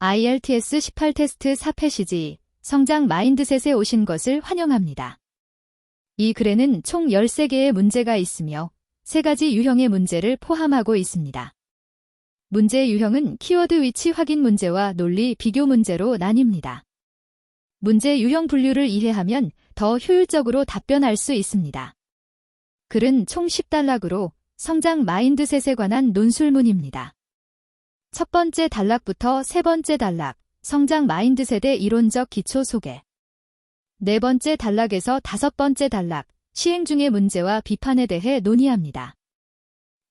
IELTS 18 테스트 4패시지 성장 마인드셋에 오신 것을 환영합니다. 이 글에는 총 13개의 문제가 있으며 3가지 유형의 문제를 포함하고 있습니다. 문제 유형은 키워드 위치 확인 문제와 논리 비교 문제로 나뉩니다. 문제 유형 분류를 이해하면 더 효율적으로 답변할 수 있습니다. 글은 총 10단락으로 성장 마인드셋에 관한 논술문입니다. 첫 번째 단락부터 세 번째 단락, 성장 마인드셋의 이론적 기초 소개. 네 번째 단락에서 다섯 번째 단락, 시행 중의 문제와 비판에 대해 논의합니다.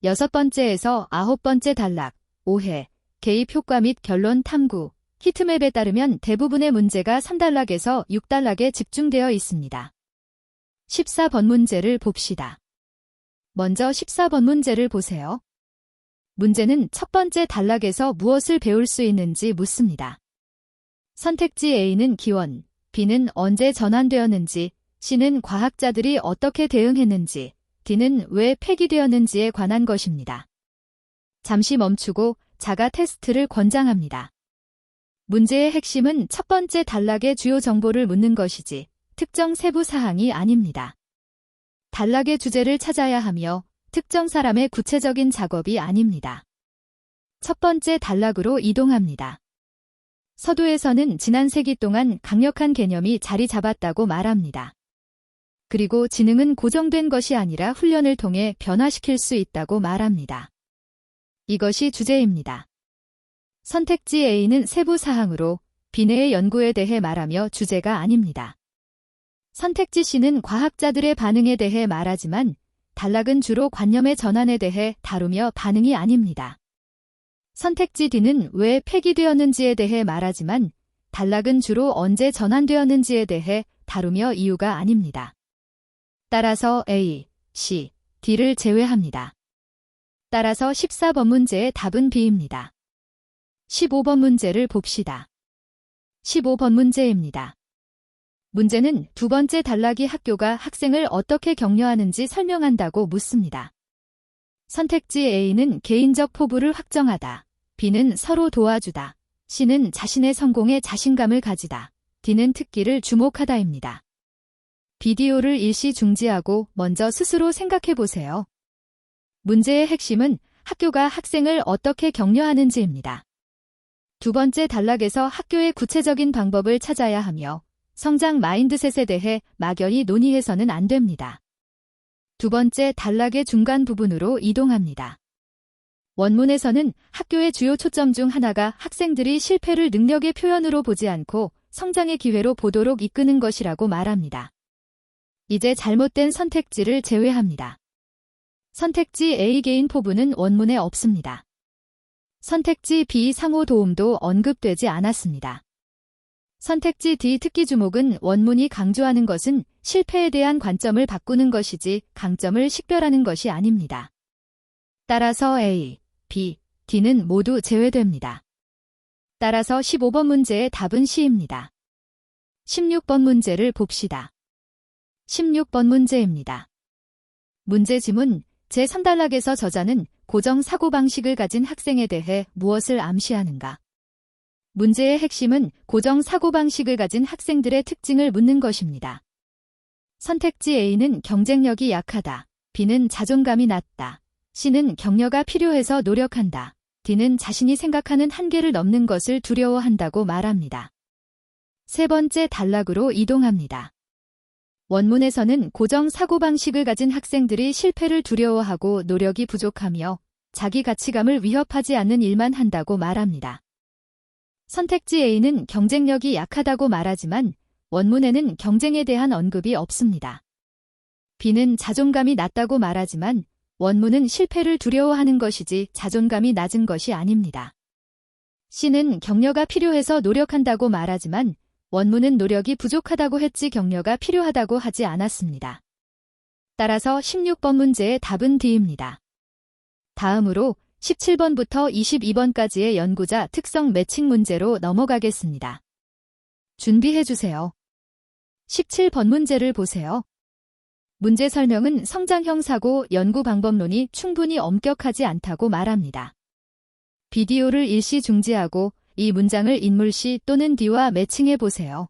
여섯 번째에서 아홉 번째 단락, 오해, 개입 효과 및 결론 탐구, 히트맵에 따르면 대부분의 문제가 3단락에서 6단락에 집중되어 있습니다. 14번 문제를 봅시다. 먼저 14번 문제를 보세요. 문제는 첫 번째 단락에서 무엇을 배울 수 있는지 묻습니다. 선택지 A는 기원, B는 언제 전환되었는지, C는 과학자들이 어떻게 대응했는지, D는 왜 폐기되었는지에 관한 것입니다. 잠시 멈추고 자가 테스트를 권장합니다. 문제의 핵심은 첫 번째 단락의 주요 정보를 묻는 것이지 특정 세부 사항이 아닙니다. 단락의 주제를 찾아야 하며 특정 사람의 구체적인 작업이 아닙니다. 첫 번째 단락으로 이동합니다. 서두에서는 지난 세기 동안 강력한 개념이 자리 잡았다고 말합니다. 그리고 지능은 고정된 것이 아니라 훈련을 통해 변화시킬 수 있다고 말합니다. 이것이 주제입니다. 선택지 A는 세부 사항으로 비내의 연구에 대해 말하며 주제가 아닙니다. 선택지 C는 과학자들의 반응에 대해 말하지만 단락은 주로 관념의 전환에 대해 다루며 반응이 아닙니다. 선택지 D는 왜 폐기되었는지에 대해 말하지만 단락은 주로 언제 전환되었는지에 대해 다루며 이유가 아닙니다. 따라서 A, C, D를 제외합니다. 따라서 14번 문제의 답은 B입니다. 15번 문제를 봅시다. 15번 문제입니다. 문제는 두 번째 단락이 학교가 학생을 어떻게 격려하는지 설명한다고 묻습니다. 선택지 A는 개인적 포부를 확정하다, B는 서로 도와주다, C는 자신의 성공에 자신감을 가지다, D는 특기를 주목하다입니다. 비디오를 일시 중지하고 먼저 스스로 생각해보세요. 문제의 핵심은 학교가 학생을 어떻게 격려하는지입니다. 두 번째 단락에서 학교의 구체적인 방법을 찾아야 하며 성장 마인드셋에 대해 막연히 논의해서는 안 됩니다. 두 번째 단락의 중간 부분으로 이동합니다. 원문에서는 학교의 주요 초점 중 하나가 학생들이 실패를 능력의 표현으로 보지 않고 성장의 기회로 보도록 이끄는 것이라고 말합니다. 이제 잘못된 선택지를 제외합니다. 선택지 A 개인 포부는 원문에 없습니다. 선택지 B 상호 도움도 언급되지 않았습니다. 선택지 D 특기 주목은 원문이 강조하는 것은 실패에 대한 관점을 바꾸는 것이지 강점을 식별하는 것이 아닙니다. 따라서 A, B, D는 모두 제외됩니다. 따라서 15번 문제의 답은 C입니다. 16번 문제를 봅시다. 16번 문제입니다. 문제 지문 제3단락에서 저자는 고정 사고방식을 가진 학생에 대해 무엇을 암시하는가? 문제의 핵심은 고정 사고방식을 가진 학생들의 특징을 묻는 것입니다. 선택지 A는 경쟁력이 약하다, B는 자존감이 낮다, C는 격려가 필요해서 노력한다, D는 자신이 생각하는 한계를 넘는 것을 두려워한다고 말합니다. 세 번째 단락으로 이동합니다. 원문에서는 고정 사고방식을 가진 학생들이 실패를 두려워하고 노력이 부족하며 자기 가치감을 위협하지 않는 일만 한다고 말합니다. 선택지 A는 경쟁력이 약하다고 말하지만 원문에는 경쟁에 대한 언급이 없습니다. B는 자존감이 낮다고 말하지만 원문은 실패를 두려워하는 것이지 자존감이 낮은 것이 아닙니다. C는 격려가 필요해서 노력한다고 말하지만 원문은 노력이 부족하다고 했지 격려가 필요하다고 하지 않았습니다. 따라서 16번 문제의 답은 D입니다. 다음으로 17번부터 22번까지의 연구자 특성 매칭 문제로 넘어가겠습니다. 준비해주세요. 17번 문제를 보세요. 문제 설명은 성장형 사고 연구 방법론이 충분히 엄격하지 않다고 말합니다. 비디오를 일시 중지하고 이 문장을 인물시 또는 뒤와 매칭해 보세요.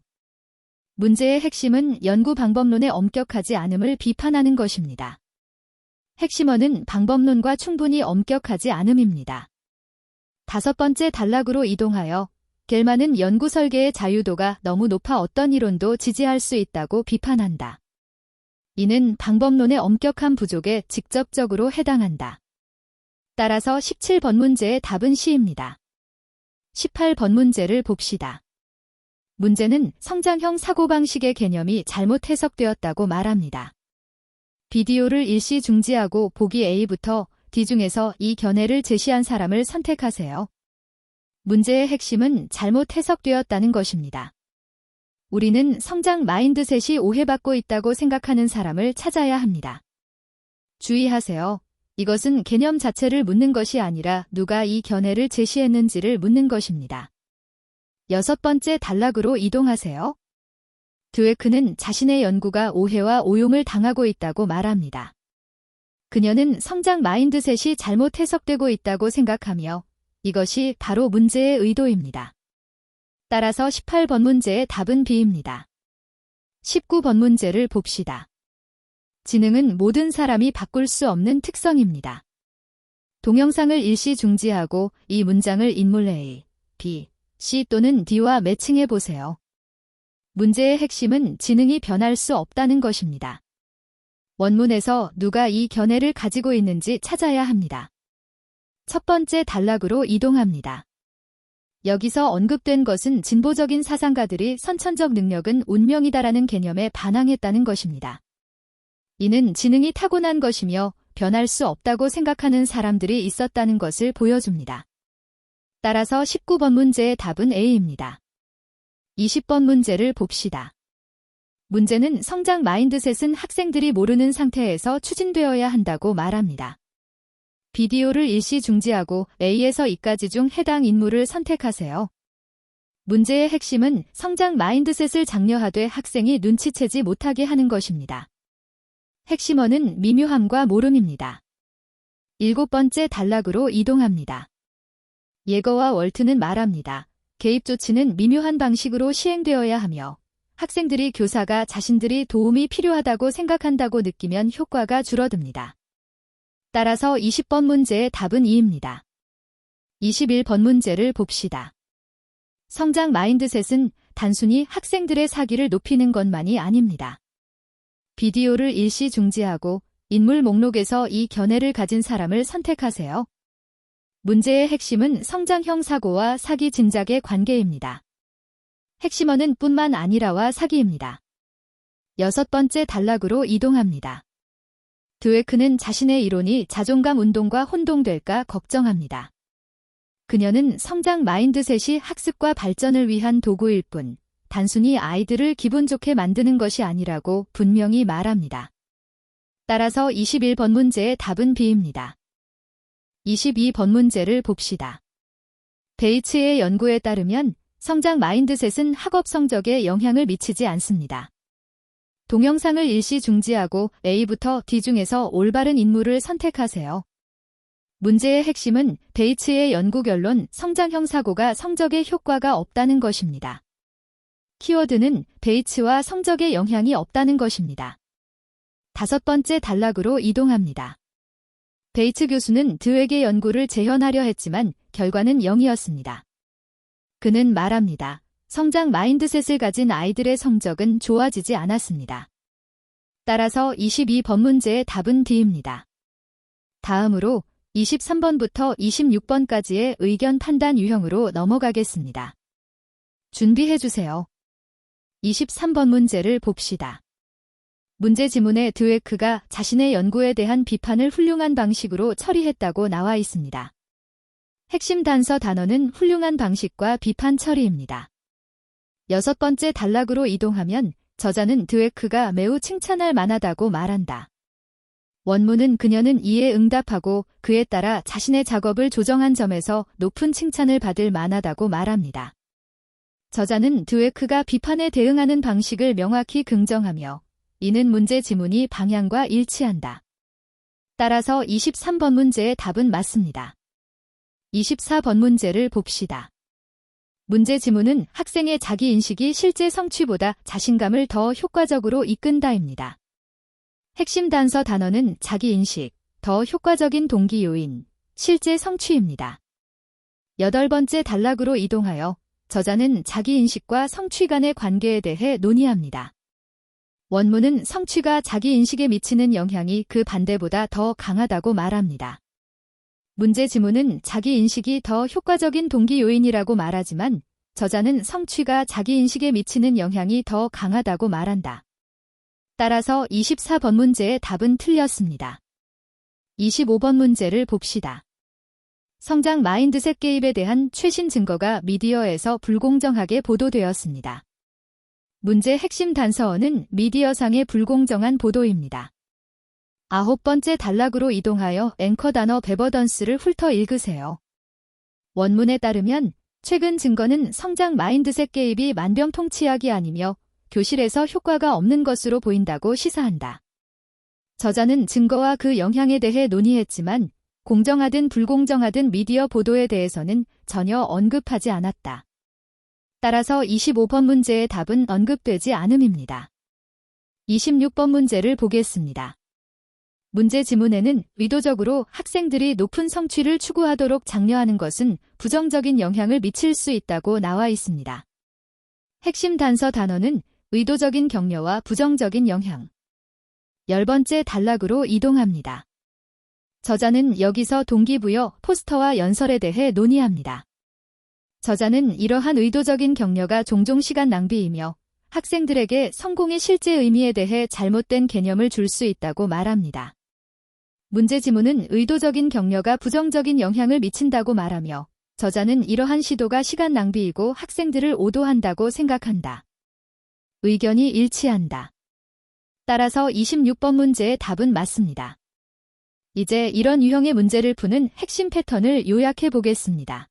문제의 핵심은 연구 방법론의 엄격하지 않음을 비판하는 것입니다. 핵심어는 방법론과 충분히 엄격하지 않음입니다. 5번째 단락으로 이동하여 겔만은 연구 설계의 자유도가 너무 높아 어떤 이론도 지지할 수 있다고 비판한다. 이는 방법론의 엄격한 부족에 직접적으로 해당한다. 따라서 17번 문제의 답은 C입니다. 18번 문제를 봅시다. 문제는 성장형 사고방식의 개념이 잘못 해석되었다고 말합니다. 비디오를 일시 중지하고 보기 A부터 D 중에서 이 견해를 제시한 사람을 선택하세요. 문제의 핵심은 잘못 해석되었다는 것입니다. 우리는 성장 마인드셋이 오해받고 있다고 생각하는 사람을 찾아야 합니다. 주의하세요. 이것은 개념 자체를 묻는 것이 아니라 누가 이 견해를 제시했는지를 묻는 것입니다. 6번째 단락으로 이동하세요. 드웨크는 자신의 연구가 오해와 오용을 당하고 있다고 말합니다. 그녀는 성장 마인드셋이 잘못 해석되고 있다고 생각하며 이것이 바로 문제의 의도입니다. 따라서 18번 문제의 답은 B입니다. 19번 문제를 봅시다. 지능은 모든 사람이 바꿀 수 없는 특성입니다. 동영상을 일시 중지하고 이 문장을 인물 A, B, C 또는 D와 매칭해 보세요. 문제의 핵심은 지능이 변할 수 없다는 것입니다. 원문에서 누가 이 견해를 가지고 있는지 찾아야 합니다. 첫 번째 단락으로 이동합니다. 여기서 언급된 것은 진보적인 사상가들이 선천적 능력은 운명이다라는 개념에 반항했다는 것입니다. 이는 지능이 타고난 것이며 변할 수 없다고 생각하는 사람들이 있었다는 것을 보여줍니다. 따라서 19번 문제의 답은 A입니다. 20번 문제를 봅시다. 문제는 성장 마인드셋은 학생들이 모르는 상태에서 추진되어야 한다고 말합니다. 비디오를 일시 중지하고 A에서 E까지 중 해당 인물을 선택하세요. 문제의 핵심은 성장 마인드셋을 장려하되 학생이 눈치채지 못하게 하는 것입니다. 핵심어는 미묘함과 모름입니다. 7번째 단락으로 이동합니다. 예거와 월트는 말합니다. 개입 조치는 미묘한 방식으로 시행되어야 하며 학생들이 교사가 자신들이 도움이 필요하다고 생각한다고 느끼면 효과가 줄어듭니다. 따라서 20번 문제의 답은 E입니다. 21번 문제를 봅시다. 성장 마인드셋은 단순히 학생들의 사기를 높이는 것만이 아닙니다. 비디오를 일시 중지하고 인물 목록에서 이 견해를 가진 사람을 선택하세요. 문제의 핵심은 성장형 사고와 사기 진작의 관계입니다. 핵심어는 뿐만 아니라와 사기입니다. 6번째 단락으로 이동합니다. 드웨크는 자신의 이론이 자존감 운동과 혼동될까 걱정합니다. 그녀는 성장 마인드셋이 학습과 발전을 위한 도구일 뿐 단순히 아이들을 기분 좋게 만드는 것이 아니라고 분명히 말합니다. 따라서 21번 문제의 답은 B입니다. 22번 문제를 봅시다. 베이츠의 연구에 따르면 성장 마인드셋은 학업 성적에 영향을 미치지 않습니다. 동영상을 일시 중지하고 A부터 D 중에서 올바른 인물을 선택하세요. 문제의 핵심은 베이츠의 연구 결론 성장형 사고가 성적에 효과가 없다는 것입니다. 키워드는 베이츠와 성적에 영향이 없다는 것입니다. 5번째 단락으로 이동합니다. 베이츠 교수는 드웨크의 연구를 재현하려 했지만 결과는 0이었습니다. 그는 말합니다. 성장 마인드셋을 가진 아이들의 성적은 좋아지지 않았습니다. 따라서 22번 문제의 답은 D입니다. 다음으로 23번부터 26번까지의 의견 판단 유형으로 넘어가겠습니다. 준비해주세요. 23번 문제를 봅시다. 문제 지문에 드웨크가 자신의 연구에 대한 비판을 훌륭한 방식으로 처리했다고 나와 있습니다. 핵심 단서 단어는 훌륭한 방식과 비판 처리입니다. 6번째 단락으로 이동하면 저자는 드웨크가 매우 칭찬할 만하다고 말한다. 원문은 그녀는 이에 응답하고 그에 따라 자신의 작업을 조정한 점에서 높은 칭찬을 받을 만하다고 말합니다. 저자는 드웨크가 비판에 대응하는 방식을 명확히 긍정하며 이는 문제 지문이 방향과 일치한다. 따라서 23번 문제의 답은 맞습니다. 24번 문제를 봅시다. 문제 지문은 학생의 자기인식이 실제 성취보다 자신감을 더 효과적으로 이끈다입니다. 핵심 단서 단어는 자기인식, 더 효과적인 동기 요인, 실제 성취입니다. 8번째 단락으로 이동하여 저자는 자기인식과 성취 간의 관계에 대해 논의합니다. 원문은 성취가 자기인식에 미치는 영향이 그 반대보다 더 강하다고 말합니다. 문제 지문은 자기인식이 더 효과적인 동기 요인이라고 말하지만 저자는 성취가 자기인식에 미치는 영향이 더 강하다고 말한다. 따라서 24번 문제의 답은 틀렸습니다. 25번 문제를 봅시다. 성장 마인드셋 개입에 대한 최신 증거가 미디어에서 불공정하게 보도되었습니다. 문제 핵심 단서어는 미디어상의 불공정한 보도입니다. 9번째 단락으로 이동하여 앵커 단어 베버던스를 훑어 읽으세요. 원문에 따르면 최근 증거는 성장 마인드셋 개입이 만병통치약이 아니며 교실에서 효과가 없는 것으로 보인다고 시사한다. 저자는 증거와 그 영향에 대해 논의했지만 공정하든 불공정하든 미디어 보도에 대해서는 전혀 언급하지 않았다. 따라서 25번 문제의 답은 언급되지 않음입니다. 26번 문제를 보겠습니다. 문제 지문에는 의도적으로 학생들이 높은 성취를 추구하도록 장려하는 것은 부정적인 영향을 미칠 수 있다고 나와 있습니다. 핵심 단서 단어는 의도적인 격려와 부정적인 영향. 10번째 단락으로 이동합니다. 저자는 여기서 동기부여, 포스터와 연설에 대해 논의합니다. 저자는 이러한 의도적인 격려가 종종 시간 낭비이며 학생들에게 성공의 실제 의미에 대해 잘못된 개념을 줄 수 있다고 말합니다. 문제 지문은 의도적인 격려가 부정적인 영향을 미친다고 말하며 저자는 이러한 시도가 시간 낭비이고 학생들을 오도한다고 생각한다. 의견이 일치한다. 따라서 26번 문제의 답은 맞습니다. 이제 이런 유형의 문제를 푸는 핵심 패턴을 요약해 보겠습니다.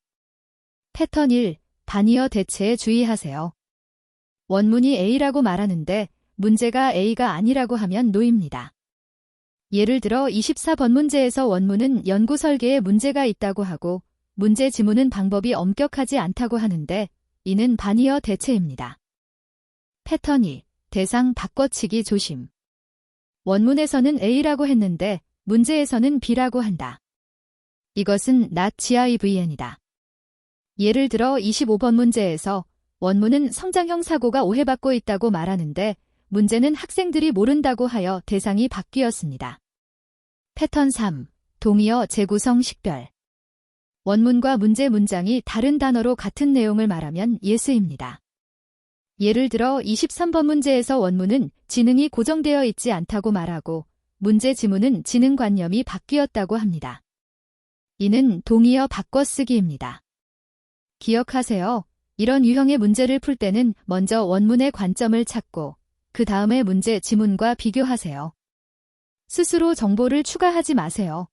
패턴 1. 반이어 대체에 주의하세요. 원문이 A라고 말하는데 문제가 A가 아니라고 하면 No입니다. 예를 들어 24번 문제에서 원문은 연구 설계에 문제가 있다고 하고 문제 지문은 방법이 엄격하지 않다고 하는데 이는 반이어 대체입니다. 패턴 2. 대상 바꿔치기 조심. 원문에서는 A라고 했는데 문제에서는 B라고 한다. 이것은 not GIVN이다. 예를 들어 25번 문제에서 원문은 성장형 사고가 오해받고 있다고 말하는데 문제는 학생들이 모른다고 하여 대상이 바뀌었습니다. 패턴 3. 동의어 재구성 식별. 원문과 문제 문장이 다른 단어로 같은 내용을 말하면 예스입니다. 예를 들어 23번 문제에서 원문은 지능이 고정되어 있지 않다고 말하고 문제 지문은 지능관념이 바뀌었다고 합니다. 이는 동의어 바꿔쓰기입니다. 기억하세요. 이런 유형의 문제를 풀 때는 먼저 원문의 관점을 찾고 그 다음에 문제 지문과 비교하세요. 스스로 정보를 추가하지 마세요.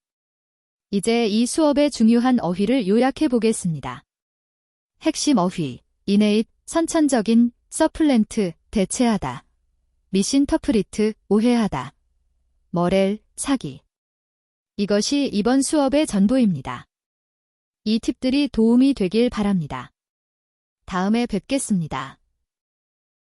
이제 이 수업의 중요한 어휘를 요약해 보겠습니다. 핵심 어휘, innate, 선천적인, 서플렌트, 대체하다, 미신터프리트, 오해하다, 머렐, 사기. 이것이 이번 수업의 전부입니다. 이 팁들이 도움이 되길 바랍니다. 다음에 뵙겠습니다.